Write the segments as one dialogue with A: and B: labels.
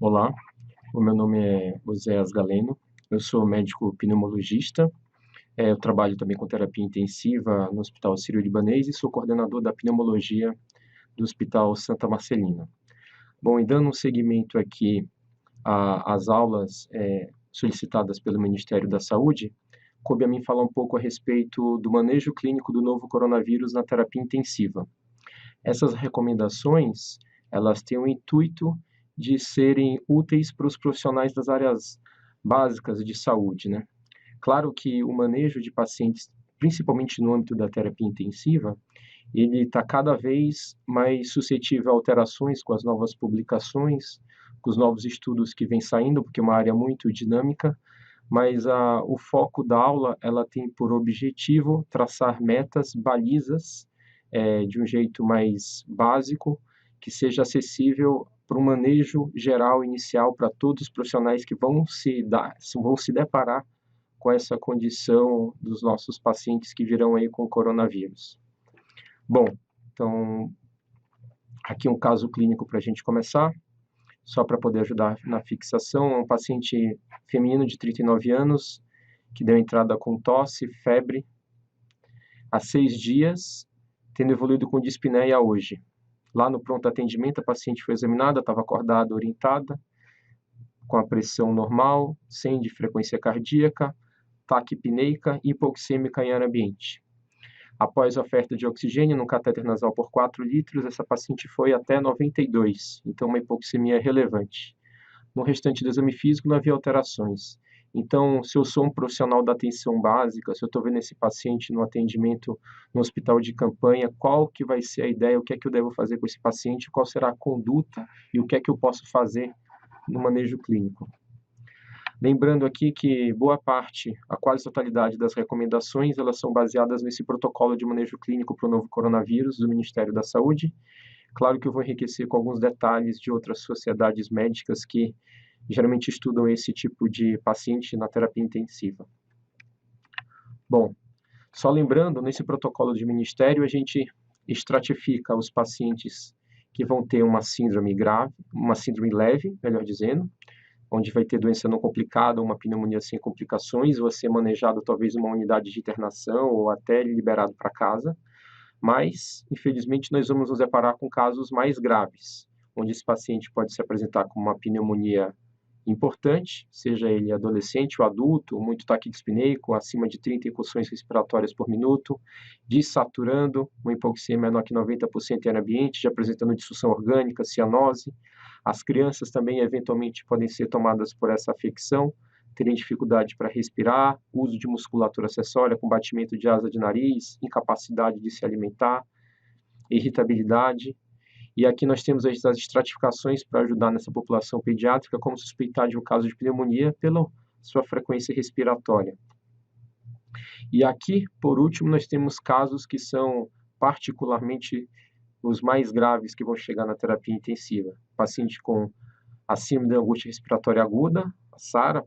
A: Olá, o meu nome é Oséias Galeno, eu sou médico pneumologista, eu trabalho também com terapia intensiva no Hospital Sírio-Libanês e sou coordenador da pneumologia do Hospital Santa Marcelina. Bom, e dando um seguimento aqui às aulas solicitadas pelo Ministério da Saúde, coube a mim falar um pouco a respeito do manejo clínico do novo coronavírus na terapia intensiva. Essas recomendações, elas têm o intuito de serem úteis para os profissionais das áreas básicas de saúde, né? Claro que o manejo de pacientes, principalmente no âmbito da terapia intensiva, ele está cada vez mais suscetível a alterações com as novas publicações, com os novos estudos que vêm saindo, porque é uma área muito dinâmica, mas o foco da aula, ela tem por objetivo traçar metas, balizas, de um jeito mais básico, que seja acessível para um manejo geral inicial para todos os profissionais que vão se deparar com essa condição dos nossos pacientes que virão aí com coronavírus. Bom, então, aqui um caso clínico para a gente começar, só para poder ajudar na fixação. É um paciente feminino de 39 anos, que deu entrada com tosse, febre, há 6 dias, tendo evoluído com dispneia hoje. Lá no pronto atendimento, a paciente foi examinada, estava acordada, orientada, com a pressão normal, sem de frequência cardíaca, taquipneica e hipoxêmica em ar ambiente. Após a oferta de oxigênio no catéter nasal por 4 litros, essa paciente foi até 92, então uma hipoxemia relevante. No restante do exame físico não havia alterações. Então, se eu sou um profissional da atenção básica, se eu estou vendo esse paciente no atendimento no hospital de campanha, qual que vai ser a ideia, o que é que eu devo fazer com esse paciente, qual será a conduta e o que é que eu posso fazer no manejo clínico. Lembrando aqui que boa parte, a quase totalidade das recomendações, elas são baseadas nesse protocolo de manejo clínico para o novo coronavírus do Ministério da Saúde. Claro que eu vou enriquecer com alguns detalhes de outras sociedades médicas que geralmente estudam esse tipo de paciente na terapia intensiva. Bom, só lembrando, nesse protocolo de ministério, a gente estratifica os pacientes que vão ter uma síndrome grave, uma síndrome leve, melhor dizendo, onde vai ter doença não complicada, uma pneumonia sem complicações, vai ser manejado talvez numa unidade de internação ou até liberado para casa. Mas, infelizmente, nós vamos nos deparar com casos mais graves, onde esse paciente pode se apresentar com uma pneumonia importante, seja ele adolescente ou adulto, muito taquidispneico, acima de 30 incursões respiratórias por minuto, desaturando, uma hipoxemia menor que 90% em ar ambiente, já apresentando disfunção orgânica, cianose. As crianças também, eventualmente, podem ser tomadas por essa afecção, terem dificuldade para respirar, uso de musculatura acessória, com batimento de asa de nariz, incapacidade de se alimentar, irritabilidade. E aqui nós temos as estratificações para ajudar nessa população pediátrica, como suspeitar de um caso de pneumonia pela sua frequência respiratória. E aqui, por último, nós temos casos que são particularmente os mais graves que vão chegar na terapia intensiva. Paciente com a síndrome da angústia respiratória aguda, a SARA,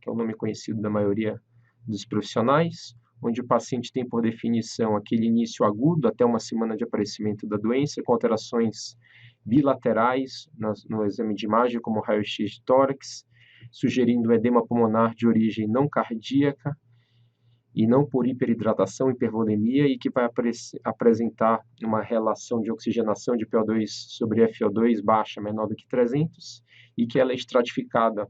A: que é o nome conhecido da maioria dos profissionais, onde o paciente tem por definição aquele início agudo até uma semana de aparecimento da doença, com alterações bilaterais no exame de imagem, como raio-x de tórax, sugerindo edema pulmonar de origem não cardíaca e não por hiperidratação, hipervolemia, e que vai apresentar uma relação de oxigenação de PO2 sobre FO2 baixa, menor do que 300, e que ela é estratificada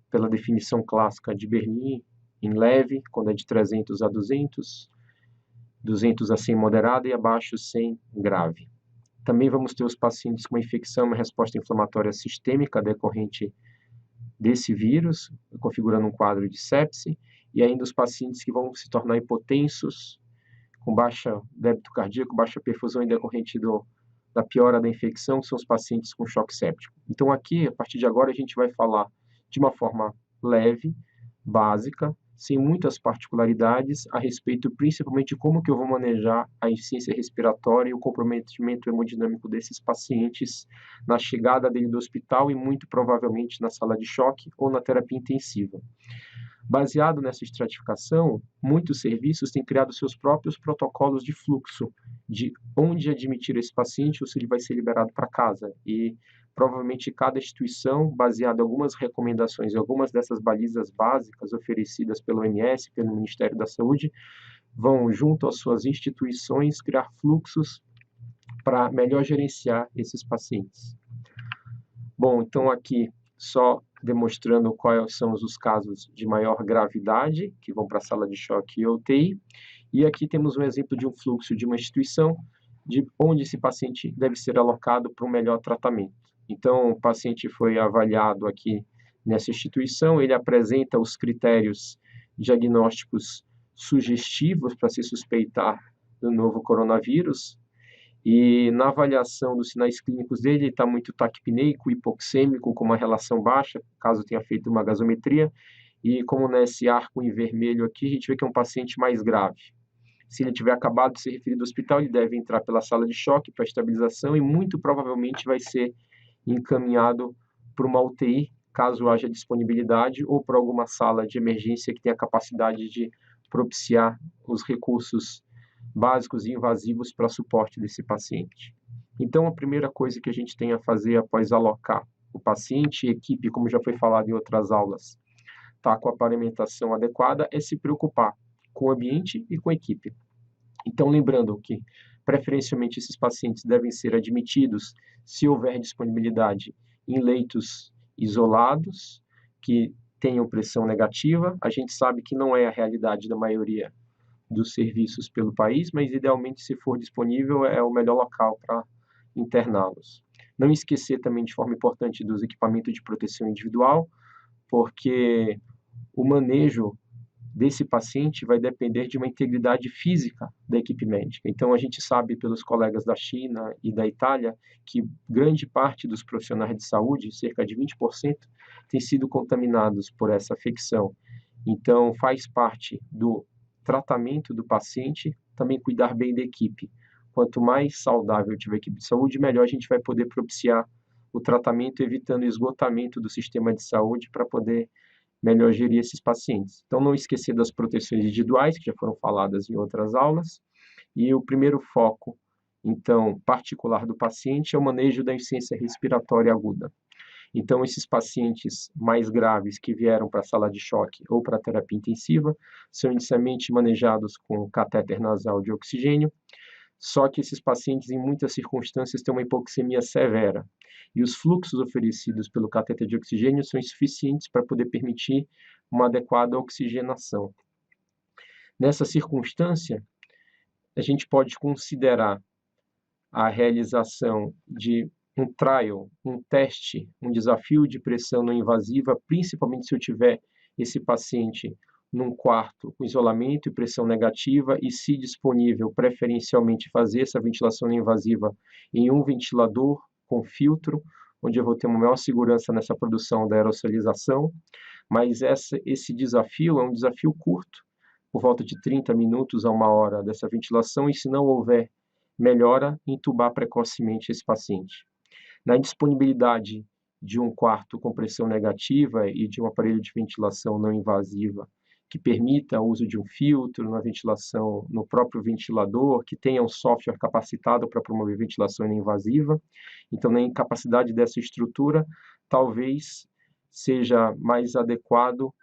A: pela definição clássica de Berlin, em leve, quando é de 300 a 200, 200 a 100 moderada e abaixo 100 grave. Também vamos ter os pacientes com uma infecção, uma resposta inflamatória sistêmica decorrente desse vírus, configurando um quadro de sepse, e ainda os pacientes que vão se tornar hipotensos, com baixa débito cardíaco, baixa perfusão em decorrente da piora da infecção, são os pacientes com choque séptico. Então aqui, a partir de agora, a gente vai falar de uma forma leve, básica, sem muitas particularidades, a respeito principalmente de como que eu vou manejar a insuficiência respiratória e o comprometimento hemodinâmico desses pacientes na chegada dele do hospital e muito provavelmente na sala de choque ou na terapia intensiva. Baseado nessa estratificação, muitos serviços têm criado seus próprios protocolos de fluxo, de onde admitir esse paciente ou se ele vai ser liberado para casa. E Provavelmente cada instituição, baseada em algumas recomendações, algumas dessas balizas básicas oferecidas pelo OMS, pelo Ministério da Saúde, vão, junto às suas instituições, criar fluxos para melhor gerenciar esses pacientes. Bom, então aqui só demonstrando quais são os casos de maior gravidade, que vão para a sala de choque e UTI, e aqui temos um exemplo de um fluxo de uma instituição, de onde esse paciente deve ser alocado para um melhor tratamento. Então, o paciente foi avaliado aqui nessa instituição, ele apresenta os critérios diagnósticos sugestivos para se suspeitar do novo coronavírus, e na avaliação dos sinais clínicos dele, ele está muito taquipneico, hipoxêmico, com uma relação baixa, caso tenha feito uma gasometria, e como nesse arco em vermelho aqui, a gente vê que é um paciente mais grave. Se ele tiver acabado de ser referido ao hospital, ele deve entrar pela sala de choque para estabilização e muito provavelmente vai ser encaminhado para uma UTI, caso haja disponibilidade, ou para alguma sala de emergência que tenha capacidade de propiciar os recursos básicos e invasivos para suporte desse paciente. Então, a primeira coisa que a gente tem a fazer após alocar o paciente e equipe, como já foi falado em outras aulas, tá com a paramentação adequada, é se preocupar com o ambiente e com a equipe. Então, lembrando que, preferencialmente, esses pacientes devem ser admitidos, se houver disponibilidade, em leitos isolados, que tenham pressão negativa. A gente sabe que não é a realidade da maioria dos serviços pelo país, mas idealmente, se for disponível, é o melhor local para interná-los. Não esquecer também, de forma importante, dos equipamentos de proteção individual, porque o manejo desse paciente vai depender de uma integridade física da equipe médica. Então, a gente sabe pelos colegas da China e da Itália que grande parte dos profissionais de saúde, cerca de 20%, têm sido contaminados por essa afecção. Então, faz parte do tratamento do paciente também cuidar bem da equipe. Quanto mais saudável tiver a equipe de saúde, melhor a gente vai poder propiciar o tratamento, evitando o esgotamento do sistema de saúde para poder melhor gerir esses pacientes. Então, não esquecer das proteções individuais, que já foram faladas em outras aulas, e o primeiro foco, então, particular do paciente é o manejo da insuficiência respiratória aguda. Então, esses pacientes mais graves que vieram para a sala de choque ou para a terapia intensiva são inicialmente manejados com catéter nasal de oxigênio, só que esses pacientes, em muitas circunstâncias, têm uma hipoxemia severa. E os fluxos oferecidos pelo catéter de oxigênio são insuficientes para poder permitir uma adequada oxigenação. Nessa circunstância, a gente pode considerar a realização de um trial, um teste, um desafio de pressão não invasiva, principalmente se eu tiver esse paciente num quarto com isolamento e pressão negativa e, se disponível, preferencialmente fazer essa ventilação não invasiva em um ventilador com filtro, onde eu vou ter uma maior segurança nessa produção da aerosolização, mas esse desafio é um desafio curto, por volta de 30 minutos a 1 hora dessa ventilação, e se não houver melhora, intubar precocemente esse paciente. Na indisponibilidade de um quarto com pressão negativa e de um aparelho de ventilação não invasiva que permita o uso de um filtro na ventilação no próprio ventilador, que tenha um software capacitado para promover ventilação não invasiva. Então, na incapacidade dessa estrutura, talvez seja mais adequado,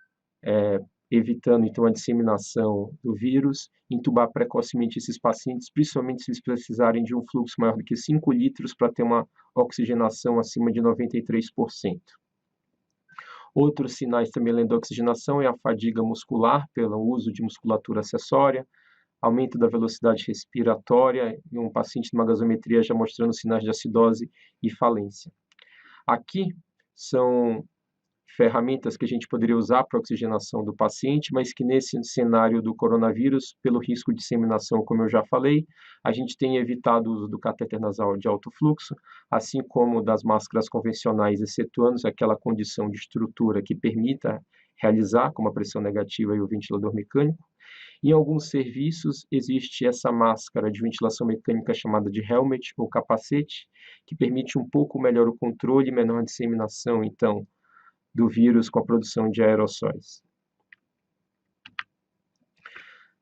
A: evitando então a disseminação do vírus, intubar precocemente esses pacientes, principalmente se eles precisarem de um fluxo maior do que 5 litros para ter uma oxigenação acima de 93%. Outros sinais também além da oxigenação é a fadiga muscular pelo uso de musculatura acessória, aumento da velocidade respiratória e um paciente numa gasometria já mostrando sinais de acidose e falência. Aqui são ferramentas que a gente poderia usar para a oxigenação do paciente, mas que nesse cenário do coronavírus, pelo risco de disseminação, como eu já falei, a gente tem evitado o uso do catéter nasal de alto fluxo, assim como das máscaras convencionais, excetuando aquela condição de estrutura que permita realizar, como a pressão negativa e o ventilador mecânico. Em alguns serviços existe essa máscara de ventilação mecânica chamada de helmet ou capacete, que permite um pouco melhor o controle e menor disseminação, então, do vírus com a produção de aerossóis.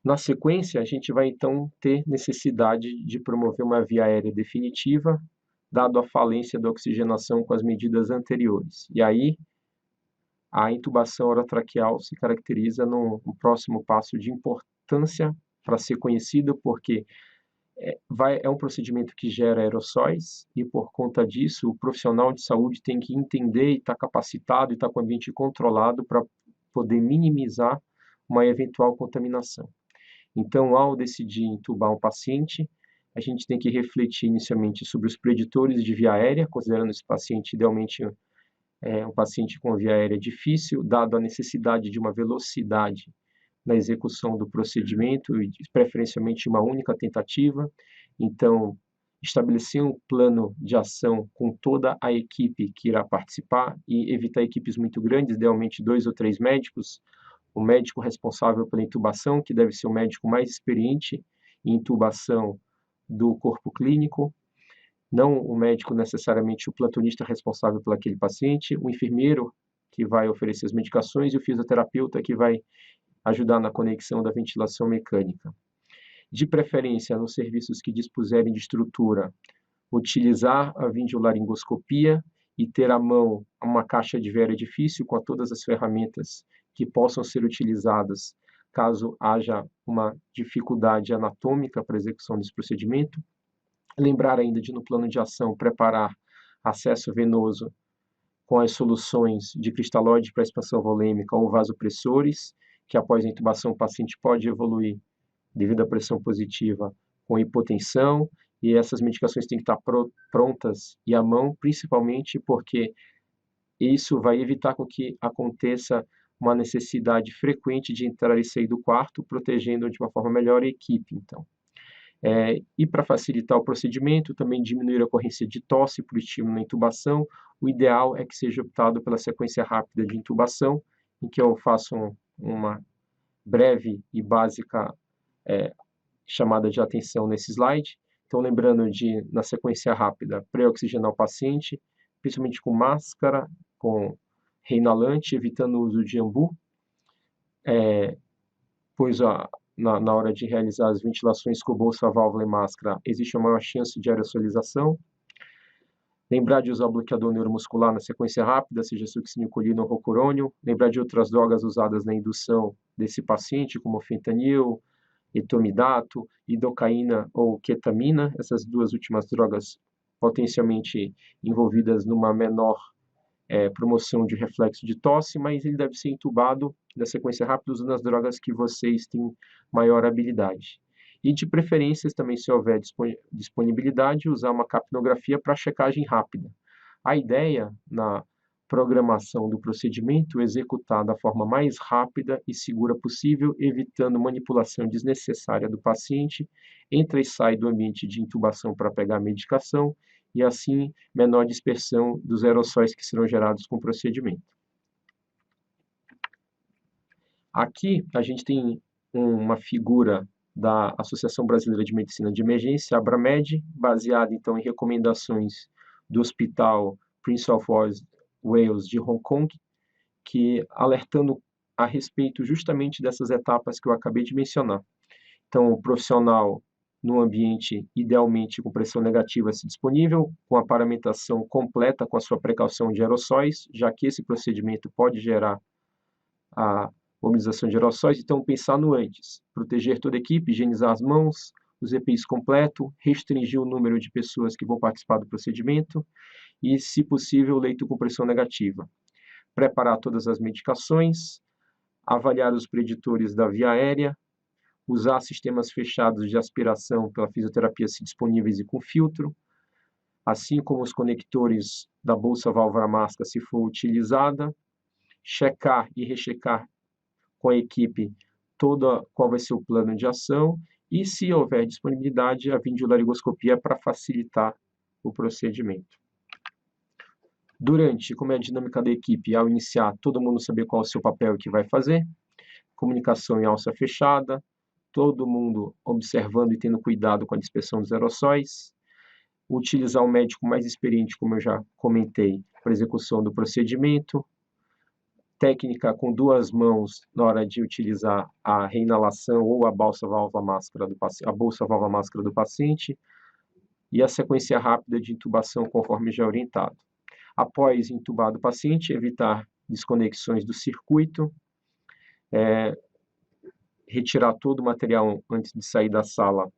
A: Na sequência, a gente vai então ter necessidade de promover uma via aérea definitiva dado a falência da oxigenação com as medidas anteriores. E aí, a intubação orotraqueal se caracteriza num próximo passo de importância para ser conhecido, porque é um procedimento que gera aerossóis e, por conta disso, o profissional de saúde tem que entender e estar capacitado e estar com o ambiente controlado para poder minimizar uma eventual contaminação. Então, ao decidir intubar um paciente, a gente tem que refletir inicialmente sobre os preditores de via aérea, considerando esse paciente idealmente um paciente com via aérea difícil, dado a necessidade de uma velocidade na execução do procedimento e preferencialmente uma única tentativa. Então, estabelecer um plano de ação com toda a equipe que irá participar e evitar equipes muito grandes, idealmente 2 ou 3 médicos, o médico responsável pela intubação, que deve ser o médico mais experiente em intubação do corpo clínico, não o médico necessariamente o plantonista responsável por aquele paciente, o enfermeiro que vai oferecer as medicações e o fisioterapeuta que vai ajudar na conexão da ventilação mecânica. De preferência, nos serviços que dispuserem de estrutura, utilizar a videolaringoscopia e ter à mão uma caixa de via difícil com todas as ferramentas que possam ser utilizadas caso haja uma dificuldade anatômica para a execução desse procedimento. Lembrar ainda de, no plano de ação, preparar acesso venoso com as soluções de cristalóide para expansão volêmica ou vasopressores, que após a intubação o paciente pode evoluir devido à pressão positiva com hipotensão, e essas medicações têm que estar prontas e à mão, principalmente porque isso vai evitar com que aconteça uma necessidade frequente de entrar e sair do quarto, protegendo de uma forma melhor a equipe, então. E para facilitar o procedimento, também diminuir a ocorrência de tosse por estímulo na intubação, o ideal é que seja optado pela sequência rápida de intubação, em que eu faço uma breve e básica chamada de atenção nesse slide. Então, lembrando de, na sequência rápida, pré-oxigenar o paciente, principalmente com máscara, com reinalante, evitando o uso de ambu, pois na hora de realizar as ventilações com bolsa, válvula e máscara, existe uma maior chance de aerosolização. Lembrar de usar o bloqueador neuromuscular na sequência rápida, seja succinilcolina ou rocurônio. Lembrar de outras drogas usadas na indução desse paciente, como fentanil, etomidato, lidocaína ou ketamina. Essas duas últimas drogas potencialmente envolvidas numa menor promoção de reflexo de tosse, mas ele deve ser intubado na sequência rápida usando as drogas que vocês têm maior habilidade. E de preferência, também, se houver disponibilidade, usar uma capnografia para checagem rápida. A ideia na programação do procedimento é executar da forma mais rápida e segura possível, evitando manipulação desnecessária do paciente, entra e sai do ambiente de intubação para pegar a medicação, e assim menor dispersão dos aerossóis que serão gerados com o procedimento. Aqui a gente tem uma figura da Associação Brasileira de Medicina de Emergência, ABRAMED, baseada então em recomendações do Hospital Prince of Wales de Hong Kong, que alertando a respeito justamente dessas etapas que eu acabei de mencionar. Então, o profissional no ambiente, idealmente com pressão negativa se disponível, com a paramentação completa com a sua precaução de aerossóis, já que esse procedimento pode gerar a mobilização de aerossóis, então pensar no antes, proteger toda a equipe, higienizar as mãos, os EPIs completo, restringir o número de pessoas que vão participar do procedimento e, se possível, leito com pressão negativa. Preparar todas as medicações, avaliar os preditores da via aérea, usar sistemas fechados de aspiração pela fisioterapia se disponíveis e com filtro, assim como os conectores da bolsa válvula máscara se for utilizada, checar e rechecar com a equipe qual vai ser o plano de ação e, se houver disponibilidade, a videolaringoscopia para facilitar o procedimento. Durante, como é a dinâmica da equipe, ao iniciar, todo mundo saber qual é o seu papel e o que vai fazer, comunicação em alça fechada, todo mundo observando e tendo cuidado com a dispersão dos aerossóis, utilizar o médico mais experiente, como eu já comentei, para execução do procedimento, técnica com 2 mãos na hora de utilizar a reinalação ou a bolsa válvula máscara do paciente, e a sequência rápida de intubação conforme já orientado. Após intubado o paciente, evitar desconexões do circuito, retirar todo o material antes de sair da sala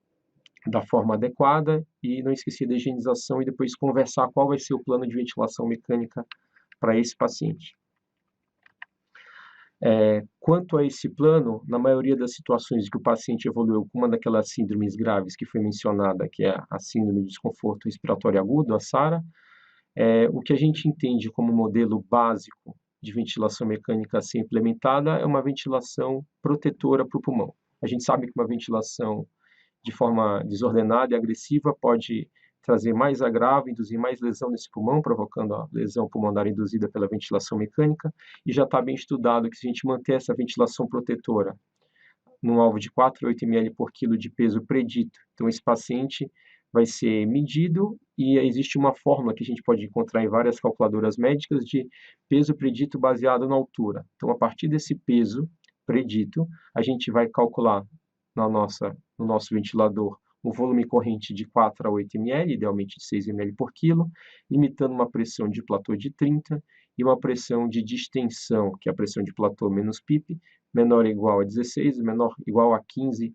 A: da forma adequada e não esquecer da higienização e depois conversar qual vai ser o plano de ventilação mecânica para esse paciente. Quanto a esse plano, na maioria das situações que o paciente evoluiu com uma daquelas síndromes graves que foi mencionada, que é a síndrome de desconforto respiratório agudo, a SARA, o que a gente entende como modelo básico de ventilação mecânica a ser implementada é uma ventilação protetora para o pulmão. A gente sabe que uma ventilação de forma desordenada e agressiva pode trazer mais agravo, induzir mais lesão nesse pulmão, provocando a lesão pulmonar induzida pela ventilação mecânica, e já está bem estudado que se a gente manter essa ventilação protetora num alvo de 4 a 8 ml por quilo de peso predito, então esse paciente vai ser medido e existe uma fórmula que a gente pode encontrar em várias calculadoras médicas de peso predito baseado na altura. Então, a partir desse peso predito, a gente vai calcular no nosso ventilador um volume corrente de 4 a 8 ml, idealmente de 6 ml por quilo, limitando uma pressão de platô de 30 e uma pressão de distensão, que é a pressão de platô menos PIP, menor ou igual a 16, menor ou igual a 15,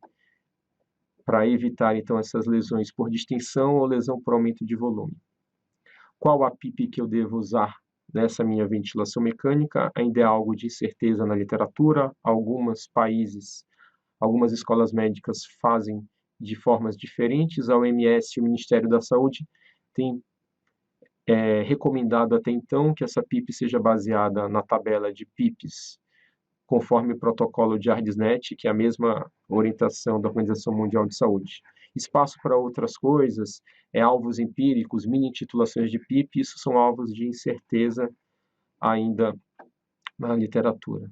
A: para evitar, então, essas lesões por distensão ou lesão por aumento de volume. Qual a PIP que eu devo usar nessa minha ventilação mecânica? Ainda é algo de incerteza na literatura. Alguns países, algumas escolas médicas fazem de formas diferentes. A OMS e o Ministério da Saúde têm recomendado até então que essa PIP seja baseada na tabela de PIPs conforme o protocolo de ARDSNET, que é a mesma orientação da Organização Mundial de Saúde. Espaço para outras coisas, alvos empíricos, mini-titulações de PIP, isso são alvos de incerteza ainda na literatura.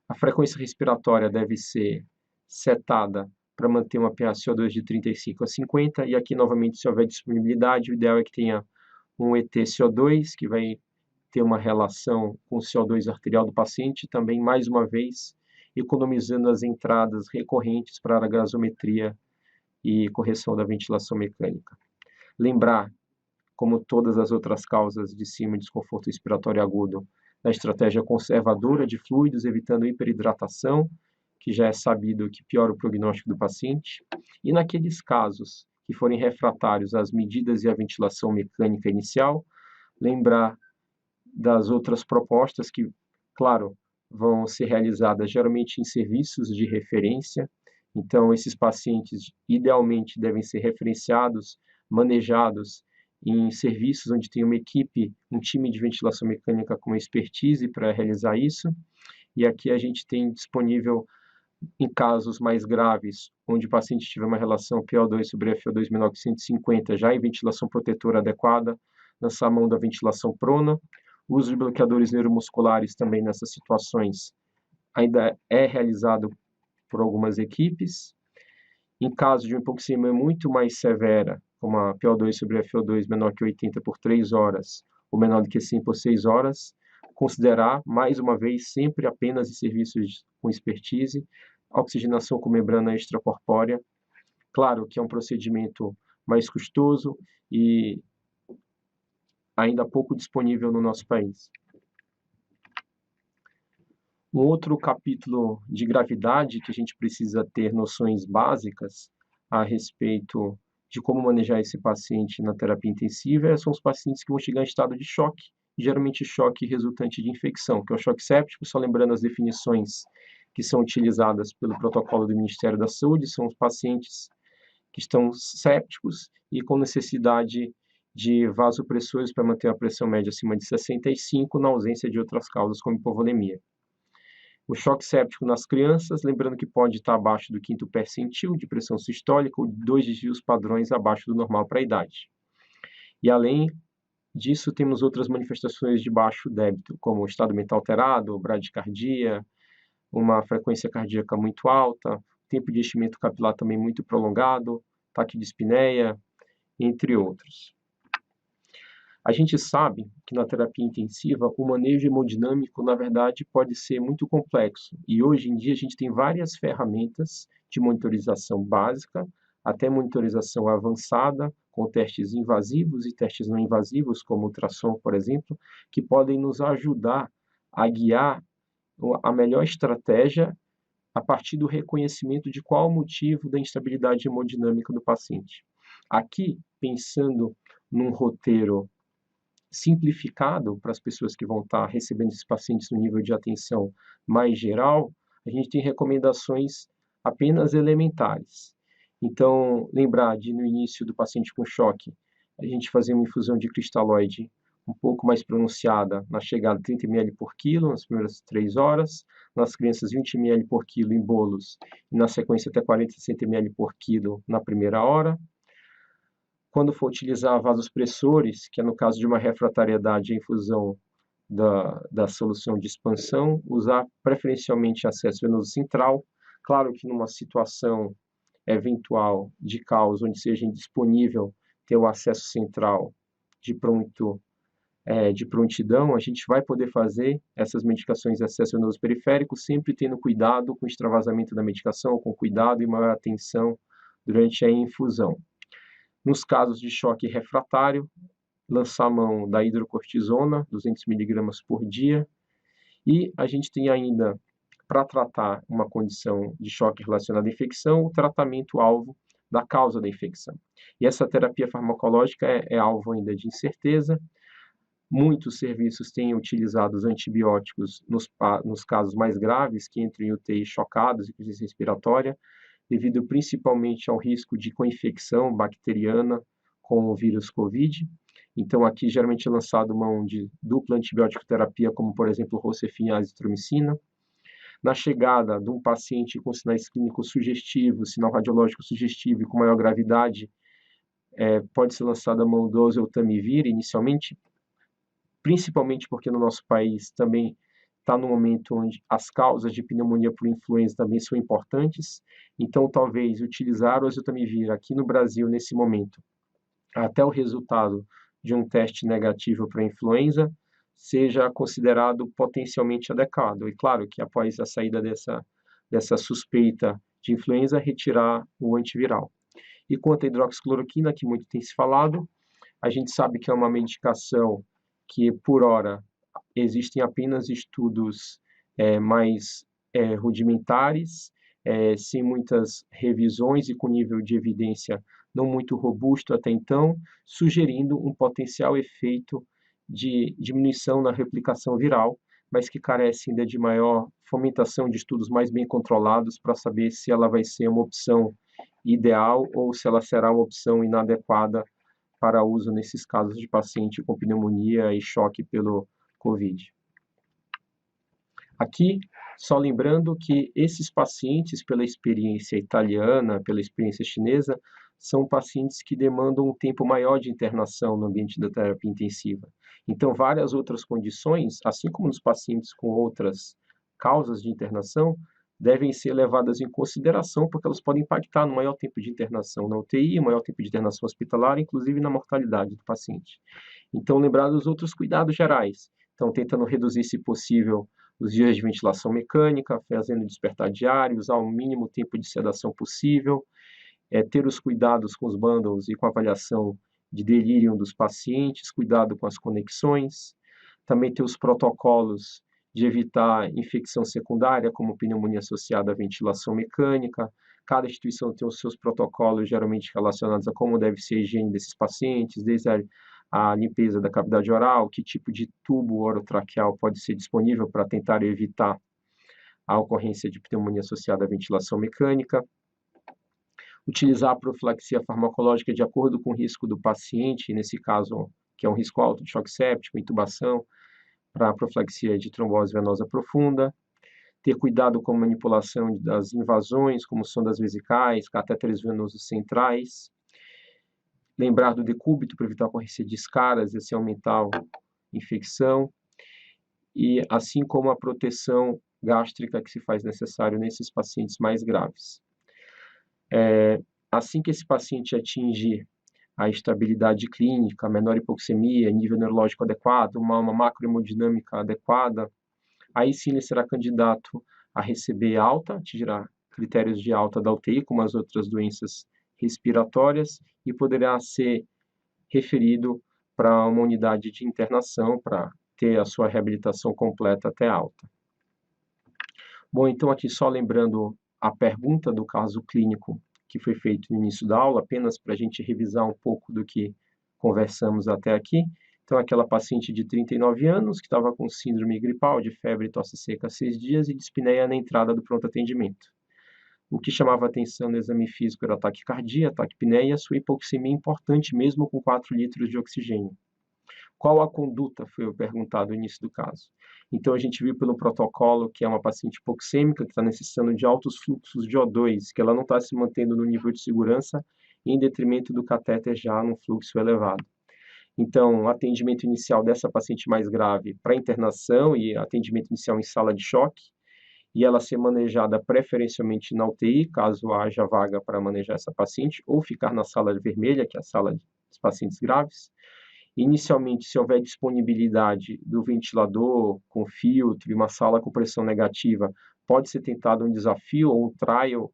A: A frequência respiratória deve ser setada para manter uma pH-CO2 de 35 a 50, e aqui, novamente, se houver disponibilidade, o ideal é que tenha um ET-CO2, que vai ter uma relação com o CO2 arterial do paciente, também, mais uma vez, economizando as entradas recorrentes para a gasometria e correção da ventilação mecânica. Lembrar, como todas as outras causas de cima desconforto respiratório agudo, da estratégia conservadora de fluidos, evitando hiperidratação, que já é sabido que piora o prognóstico do paciente, e naqueles casos que forem refratários às medidas e à ventilação mecânica inicial, lembrar das outras propostas que, claro, vão ser realizadas geralmente em serviços de referência. Então, esses pacientes idealmente devem ser referenciados, manejados em serviços onde tem uma equipe, um time de ventilação mecânica com expertise para realizar isso. E aqui a gente tem disponível, em casos mais graves, onde o paciente tiver uma relação PO2 sobre FO2 menor que 150, já em ventilação protetora adequada, lançar a mão da ventilação prona. O uso de bloqueadores neuromusculares também nessas situações ainda é realizado por algumas equipes. Em caso de uma hipoxemia muito mais severa, como a PO2 sobre FO2 menor que 80 por 3 horas, ou menor do que 100 por 6 horas, considerar, mais uma vez, sempre apenas em serviços com expertise, oxigenação com membrana extracorpórea. Claro que é um procedimento mais custoso e ainda pouco disponível no nosso país. Um outro capítulo de gravidade que a gente precisa ter noções básicas a respeito de como manejar esse paciente na terapia intensiva são os pacientes que vão chegar em estado de choque, geralmente choque resultante de infecção, que é o choque séptico. Só lembrando as definições que são utilizadas pelo protocolo do Ministério da Saúde, são os pacientes que estão sépticos e com necessidade de vasopressores para manter a pressão média acima de 65, na ausência de outras causas, como hipovolemia. O choque séptico nas crianças, lembrando que pode estar abaixo do 5º percentil de pressão sistólica ou 2 desvios padrões abaixo do normal para a idade. E além disso, temos outras manifestações de baixo débito, como estado mental alterado, bradicardia, uma frequência cardíaca muito alta, tempo de enchimento capilar também muito prolongado, taquidispneia, entre outros. A gente sabe que na terapia intensiva o manejo hemodinâmico, na verdade, pode ser muito complexo. E hoje em dia a gente tem várias ferramentas de monitorização básica até monitorização avançada, com testes invasivos e testes não invasivos, como ultrassom, por exemplo, que podem nos ajudar a guiar a melhor estratégia a partir do reconhecimento de qual o motivo da instabilidade hemodinâmica do paciente. Aqui, pensando num roteiro simplificado para as pessoas que vão estar recebendo esses pacientes no nível de atenção mais geral, a gente tem recomendações apenas elementares. Então, lembrar de, no início do paciente com choque, a gente fazer uma infusão de cristalóide um pouco mais pronunciada na chegada 30 ml por quilo nas primeiras 3 horas, nas crianças 20 ml por quilo em bolos e na sequência até 40 60 ml por quilo na primeira hora. Quando for utilizar vasopressores, que é no caso de uma refratariedade à infusão da solução de expansão, usar preferencialmente acesso venoso central. Claro que numa situação eventual de caos onde seja indisponível ter o acesso central de prontidão, a gente vai poder fazer essas medicações de acesso venoso periférico, sempre tendo cuidado com o extravasamento da medicação, com cuidado e maior atenção durante a infusão. Nos casos de choque refratário, lançar a mão da hidrocortisona, 200 mg por dia, e a gente tem ainda, para tratar uma condição de choque relacionada à infecção, o tratamento-alvo da causa da infecção. E essa terapia farmacológica é alvo ainda de incerteza. Muitos serviços têm utilizado os antibióticos nos casos mais graves, que entram em UTI chocados e crise respiratória, devido principalmente ao risco de co-infecção bacteriana com o vírus COVID. Então, aqui geralmente é lançado mão de dupla antibiótico terapia, como por exemplo Rocephin e azitromicina. Na chegada de um paciente com sinais clínicos sugestivos, sinal radiológico sugestivo e com maior gravidade, pode ser lançada a mão do oseltamivir inicialmente, principalmente porque no nosso país também está no momento onde as causas de pneumonia por influenza também são importantes. Então, talvez utilizar o oseltamivir aqui no Brasil, nesse momento, até o resultado de um teste negativo para influenza, seja considerado potencialmente adequado. E claro que após a saída dessa suspeita de influenza, retirar o antiviral. E quanto à hidroxicloroquina, que muito tem se falado, a gente sabe que é uma medicação que, por hora, existem apenas estudos mais rudimentares, sem muitas revisões e com nível de evidência não muito robusto até então, sugerindo um potencial efeito de diminuição na replicação viral, mas que carece ainda de maior fomentação de estudos mais bem controlados para saber se ela vai ser uma opção ideal ou se ela será uma opção inadequada para uso nesses casos de paciente com pneumonia e choque pelo COVID. Aqui, só lembrando que esses pacientes, pela experiência italiana, pela experiência chinesa, são pacientes que demandam um tempo maior de internação no ambiente da terapia intensiva. Então, várias outras condições, assim como nos pacientes com outras causas de internação, devem ser levadas em consideração, porque elas podem impactar no maior tempo de internação na UTI, maior tempo de internação hospitalar, inclusive na mortalidade do paciente. Então, lembrar dos outros cuidados gerais. Então, tentando reduzir, se possível, os dias de ventilação mecânica, fazendo despertar diário, usar o mínimo tempo de sedação possível, ter os cuidados com os bundles e com a avaliação de delírio dos pacientes, cuidado com as conexões, também ter os protocolos de evitar infecção secundária, como pneumonia associada à ventilação mecânica. Cada instituição tem os seus protocolos, geralmente relacionados a como deve ser a higiene desses pacientes, desde a limpeza da cavidade oral, que tipo de tubo orotraqueal pode ser disponível para tentar evitar a ocorrência de pneumonia associada à ventilação mecânica. Utilizar a profilaxia farmacológica de acordo com o risco do paciente, nesse caso, que é um risco alto de choque séptico, intubação, para a profilaxia de trombose venosa profunda. Ter cuidado com a manipulação das invasões, como sondas vesicais, catéteres venosos centrais. Lembrar do decúbito para evitar a ocorrência de escaras e assim aumentar a infecção. E assim como a proteção gástrica que se faz necessário nesses pacientes mais graves. Assim que esse paciente atingir a estabilidade clínica, menor hipoxemia, nível neurológico adequado, uma macrohemodinâmica adequada, aí sim ele será candidato a receber alta, atingirá critérios de alta da UTI, como as outras doenças respiratórias e poderá ser referido para uma unidade de internação para ter a sua reabilitação completa até alta. Bom, então aqui só lembrando a pergunta do caso clínico que foi feito no início da aula, apenas para a gente revisar um pouco do que conversamos até aqui. Então, aquela paciente de 39 anos que estava com síndrome gripal, de febre e tosse seca há 6 dias e dispneia na entrada do pronto atendimento. O que chamava atenção no exame físico era a taquicardia, a taquipneia e a sua hipoxemia importante mesmo com 4 litros de oxigênio. Qual a conduta, foi perguntado no início do caso. Então, a gente viu pelo protocolo que é uma paciente hipoxêmica, que está necessitando de altos fluxos de O2, que ela não está se mantendo no nível de segurança, em detrimento do catéter já num fluxo elevado. Então, atendimento inicial dessa paciente mais grave para internação e atendimento inicial em sala de choque, e ela ser manejada preferencialmente na UTI, caso haja vaga para manejar essa paciente, ou ficar na sala vermelha, que é a sala dos pacientes graves. Inicialmente, se houver disponibilidade do ventilador com filtro e uma sala com pressão negativa, pode ser tentado um desafio ou um trial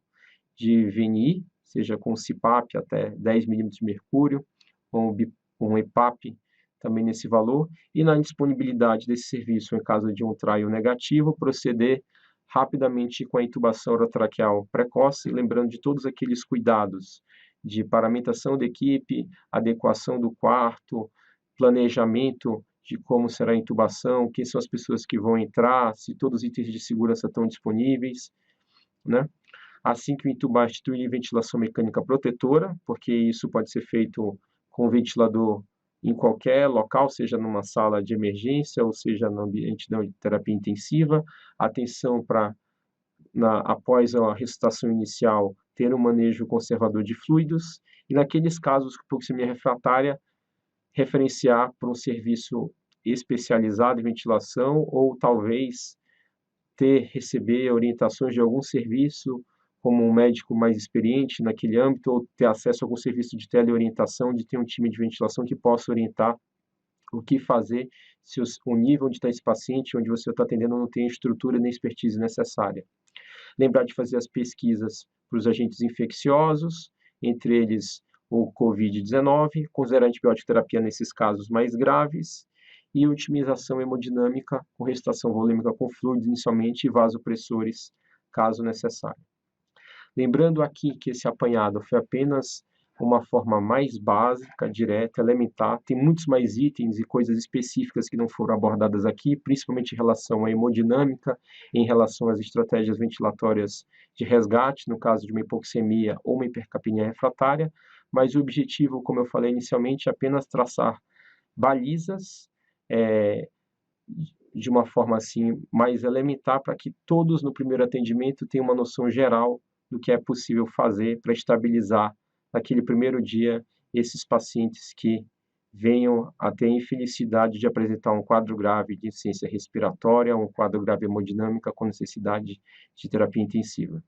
A: de VNI, seja com CPAP até 10 milímetros de mercúrio, ou um EPAP também nesse valor, e na disponibilidade desse serviço, em caso de um trial negativo, proceder rapidamente com a intubação orotraqueal precoce, lembrando de todos aqueles cuidados de paramentação da equipe, adequação do quarto, planejamento de como será a intubação, quem são as pessoas que vão entrar, se todos os itens de segurança estão disponíveis, né? Assim que o intubar, instituir ventilação mecânica protetora, porque isso pode ser feito com ventilador em qualquer local, seja numa sala de emergência ou seja no ambiente de terapia intensiva. Atenção para, após a ressuscitação inicial, ter um manejo conservador de fluidos e, naqueles casos com hipoxemia refratária, referenciar para um serviço especializado em ventilação ou talvez receber orientações de algum serviço, como um médico mais experiente naquele âmbito, ou ter acesso a algum serviço de teleorientação, de ter um time de ventilação que possa orientar o que fazer se o nível onde está esse paciente, onde você está atendendo, não tem a estrutura nem expertise necessária. Lembrar de fazer as pesquisas para os agentes infecciosos, entre eles o COVID-19, considerar antibiótico terapia nesses casos mais graves, e otimização hemodinâmica com ressuscitação volêmica com fluidos inicialmente e vasopressores, caso necessário. Lembrando aqui que esse apanhado foi apenas uma forma mais básica, direta, elementar, tem muitos mais itens e coisas específicas que não foram abordadas aqui, principalmente em relação à hemodinâmica, em relação às estratégias ventilatórias de resgate, no caso de uma hipoxemia ou uma hipercapnia refratária, mas o objetivo, como eu falei inicialmente, é apenas traçar balizas de uma forma assim mais elementar para que todos no primeiro atendimento tenham uma noção geral do que é possível fazer para estabilizar naquele primeiro dia esses pacientes que venham a ter a infelicidade de apresentar um quadro grave de insuficiência respiratória, um quadro grave hemodinâmica com necessidade de terapia intensiva.